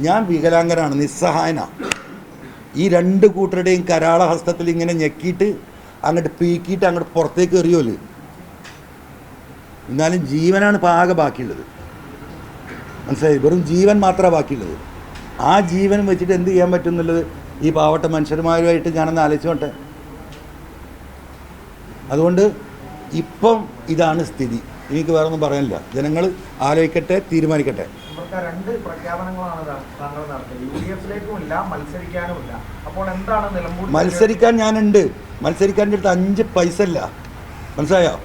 ഞാൻ വികലാംഗനാണ്, നിസ്സഹായനാണ്. ഈ രണ്ട് കൂട്ടരുടെയും കരാള ഹസ്തത്തിൽ ഇങ്ങനെ ഞെക്കിയിട്ട് അങ്ങോട്ട് പീക്കിയിട്ട് അങ്ങോട്ട് പുറത്തേക്ക് എറിയോല്. എന്നാലും ജീവനാണ് ഇപ്പോൾ ആകെ ബാക്കിയുള്ളത്. മനസ്സിലായി? വെറും ജീവൻ മാത്രമേ ബാക്കിയുള്ളത്. ആ ജീവനും വെച്ചിട്ട് എന്ത് ചെയ്യാൻ പറ്റും എന്നുള്ളത് ഈ പാവപ്പെട്ട മനുഷ്യന്മാരുമായിട്ട് ഞാനൊന്ന് ആലോചിച്ചോട്ടെ. അതുകൊണ്ട് ഇപ്പം ഇതാണ് സ്ഥിതി. എനിക്ക് വേറെ ഒന്നും പറയാനില്ല. ജനങ്ങൾ ആലോചിക്കട്ടെ, തീരുമാനിക്കട്ടെ. രണ്ട് പ്രഖ്യാപനങ്ങളാണ് താങ്കൾ നടത്തിയത്. മത്സരിക്കാനുമില്ല. അപ്പോൾ എന്താണ് നിലമ്പൂർ? മത്സരിക്കാൻ ഞാനുണ്ട്. മത്സരിക്കാൻ അടുത്ത് 5 പൈസ ഇല്ല. മനസ്സിലായോ?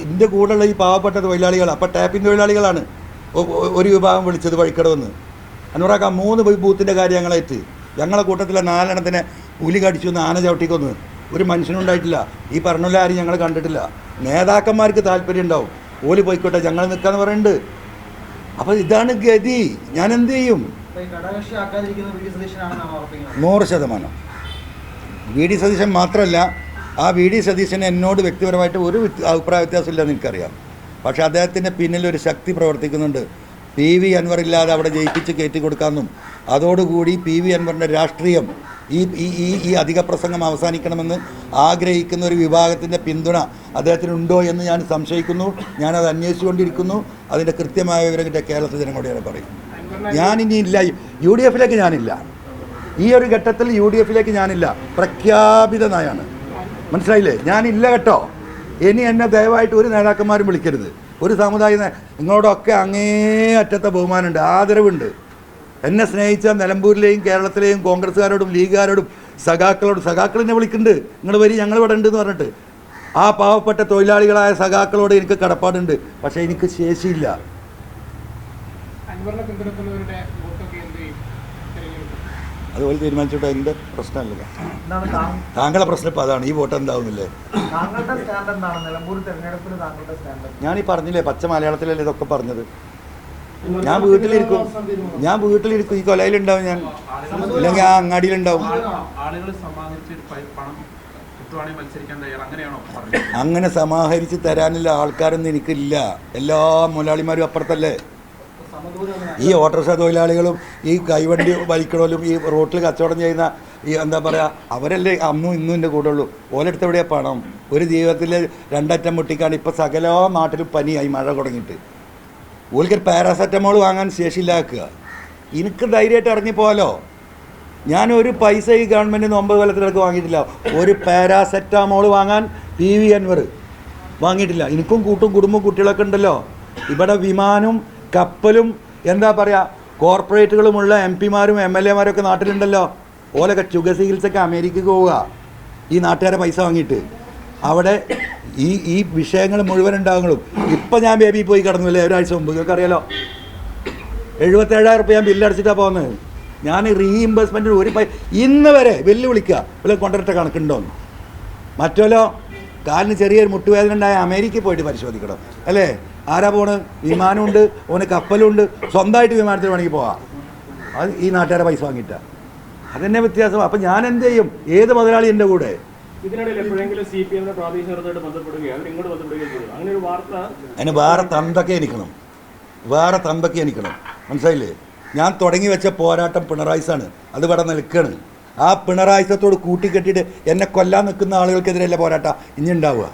ഇതിൻ്റെ കൂടെയുള്ള ഈ പാവപ്പെട്ട തൊഴിലാളികൾ, അപ്പം ടാപ്പിംഗ് തൊഴിലാളികളാണ് ഒരു വിഭാഗം വിളിച്ചത് വഴിക്കടവെന്ന്. അനുറാക്ക 3 ബൂത്തിൻ്റെ കാര്യം ഞങ്ങളായിട്ട് ഞങ്ങളെ കൂട്ടത്തിലെ 4 എണ്ണത്തിനെ പുലി കടിച്ചു എന്ന്, ആന ചവിട്ടിക്കൊന്ന്. ഒരു മനുഷ്യനുണ്ടായിട്ടില്ല. ഈ പറഞ്ഞ ആരും ഞങ്ങൾ കണ്ടിട്ടില്ല. നേതാക്കന്മാർക്ക് താല്പര്യം ഉണ്ടാവും, ഓല് പോയിക്കോട്ടെ, ഞങ്ങൾ നിൽക്കാന്ന് പറയുന്നുണ്ട്. അപ്പോൾ ഇതാണ് ഗതി. ഞാൻ എന്ത് ചെയ്യും? 100%. വി ഡി സതീശൻ മാത്രമല്ല, ആ വി ഡി സതീശന് എന്നോട് വ്യക്തിപരമായിട്ട് ഒരു അഭിപ്രായ വ്യത്യാസമില്ലെന്ന് എനിക്കറിയാം. പക്ഷേ അദ്ദേഹത്തിൻ്റെ പിന്നിലൊരു ശക്തി പ്രവർത്തിക്കുന്നുണ്ട്. PV അൻവർ ഇല്ലാതെ അവിടെ ജയിപ്പിച്ച് കയറ്റി കൊടുക്കാമെന്നും അതോടുകൂടി PV അൻവറിൻ്റെ രാഷ്ട്രീയം ഈ അധിക പ്രസംഗം അവസാനിക്കണമെന്ന് ആഗ്രഹിക്കുന്ന ഒരു വിഭാഗത്തിൻ്റെ പിന്തുണ അദ്ദേഹത്തിനുണ്ടോ എന്ന് ഞാൻ സംശയിക്കുന്നു. ഞാനത് അന്വേഷിച്ചുകൊണ്ടിരിക്കുന്നു. അതിൻ്റെ കൃത്യമായ വിവരം കിട്ടിയ കേരളത്തിൽ ജനങ്ങളോട് ഞാൻ പറയും. ഞാനിനി ഇല്ല, UDF ഞാനില്ല. ഈ ഒരു ഘട്ടത്തിൽ UDF ഞാനില്ല. പ്രഖ്യാപിത നയാണ്. മനസ്സിലായില്ലേ? ഞാനില്ല കേട്ടോ. ഇനി എന്നെ ദയവായിട്ട് ഒരു നേതാക്കന്മാരും വിളിക്കരുത്. ഒരു സമുദായ നിങ്ങളോടൊക്കെ അങ്ങേ അറ്റത്തെ ബഹുമാനമുണ്ട്, ആദരവുണ്ട്. എന്നെ സ്നേഹിച്ച നിലമ്പൂരിലെയും കേരളത്തിലെയും കോൺഗ്രസ്സുകാരോടും ലീഗുകാരോടും സഖാക്കളിനെ വിളിക്കുന്നുണ്ട്. നിങ്ങൾ വരി, ഞങ്ങൾ ഇവിടെ ഉണ്ട് എന്ന് പറഞ്ഞിട്ട്. ആ പാവപ്പെട്ട തൊഴിലാളികളായ സഖാക്കളോട് എനിക്ക് കടപ്പാടുണ്ട്. പക്ഷേ എനിക്ക് ശേഷിയില്ല. അതുപോലെ തീരുമാനിച്ചോട്ടെ. എൻ്റെ പ്രശ്നമല്ലല്ലോ. താങ്കളുടെ പ്രശ്നം ഇപ്പം അതാണ്. ഈ വോട്ട് എന്താവുന്നില്ലേ? ഞാനീ പറഞ്ഞില്ലേ, പച്ച മലയാളത്തിലല്ലേ ഇതൊക്കെ പറഞ്ഞത്. ഞാൻ വീട്ടിലിരിക്കും. ഈ കൊലയിലുണ്ടാവും, ഞാൻ ഇല്ലെങ്കിൽ ആ അങ്ങാടിയിലുണ്ടാവും. അങ്ങനെ സമാഹരിച്ച് തരാനുള്ള ആൾക്കാരൊന്നും എനിക്കില്ല. എല്ലാ മുതലാളിമാരും അപ്പുറത്തല്ലേ. ഈ ഓട്ടോറിക്ഷ തൊഴിലാളികളും ഈ കൈവണ്ടി വലിക്കണോലും ഈ റോട്ടിൽ കച്ചവടം ചെയ്യുന്ന ഈ എന്താ പറയുക, അവരല്ലേ അന്നും ഇന്നും എൻ്റെ കൂടെ ഉള്ളൂ. ഓലെടുത്ത് എവിടെയാണ് പണം? ഒരു ജീവിതത്തിൽ 2 അറ്റം മുട്ടിക്കാണ്. ഇപ്പോൾ സകല നാട്ടിലും പനിയായി, മഴ തുടങ്ങിയിട്ട്. ഓൽക്കൊരു പാരാസെറ്റമോൾ വാങ്ങാൻ ശേഷിയില്ലാക്കുക. എനിക്ക് ധൈര്യമായിട്ട് ഇറങ്ങിപ്പോകാലോ. ഞാൻ ഒരു പൈസ ഈ ഗവൺമെൻറ്റിന് 9 കൊല്ലത്തിലേക്ക് വാങ്ങിയിട്ടില്ല. ഒരു പാരാസെറ്റാമോൾ വാങ്ങാൻ PV അൻവർ വാങ്ങിയിട്ടില്ല. എനിക്കും കുടുംബവും കുട്ടികളൊക്കെ ഉണ്ടല്ലോ. ഇവിടെ വിമാനവും കപ്പലും എന്താ പറയുക കോർപ്പറേറ്റുകളുമുള്ള MP-മാരും MLA മാരൊക്കെ നാട്ടിലുണ്ടല്ലോ. ഓലൊക്കെ ചികിത്സയ്ക്ക് അമേരിക്കക്ക് പോവുക ഈ നാട്ടുകാരെ പൈസ വാങ്ങിയിട്ട്. അവിടെ ഈ വിഷയങ്ങൾ മുഴുവൻ ഉണ്ടാകും. ഇപ്പം ഞാൻ ബേബി പോയി കിടന്നില്ലേ ഒരാഴ്ച മുമ്പ്, നിങ്ങൾക്കറിയാലോ. 77,000 റുപ്യ ഞാൻ ബില്ലടച്ചിട്ടാണ് പോകുന്നത്. ഞാൻ റീഇംബേഴ്സ്മെൻറ്റിന് ഇന്ന് വരെ വെല്ലുവിളിക്കുക, വല്ല കൊണ്ടുവരട്ട കണക്കുണ്ടോന്ന്. മറ്റോലോ കാലിന് ചെറിയൊരു മുട്ടുവേദന ഉണ്ടായ അമേരിക്കയിൽ പോയിട്ട് പരിശോധിക്കണം അല്ലേ? ആരാ പോണ്? വിമാനമുണ്ട്, ഓന് കപ്പലുണ്ട്, സ്വന്തമായിട്ട് വിമാനത്തിൽ വേണമെങ്കിൽ പോവാം. അത് ഈ നാട്ടുകാരെ പൈസ വാങ്ങിയിട്ടാണ്. അതെന്നെ വ്യത്യാസം. അപ്പം ഞാൻ എന്ത് ചെയ്യും? ഏത് മുതലാളി എൻ്റെ കൂടെ? അതിന് വേറെ തന്തൊക്കെ എനിക്കണം. മനസ്സിലായില്ലേ? ഞാൻ തുടങ്ങി വെച്ച പോരാട്ടം പിണറായിസാണ്. അത് ഇവിടെ നിൽക്കുകയാണ്. ആ പിണറായിസത്തോട് കൂട്ടിക്കെട്ടിയിട്ട് എന്നെ കൊല്ലാൻ നിൽക്കുന്ന ആളുകൾക്കെതിരെയല്ല പോരാട്ടം ഇനി ഉണ്ടാവുക.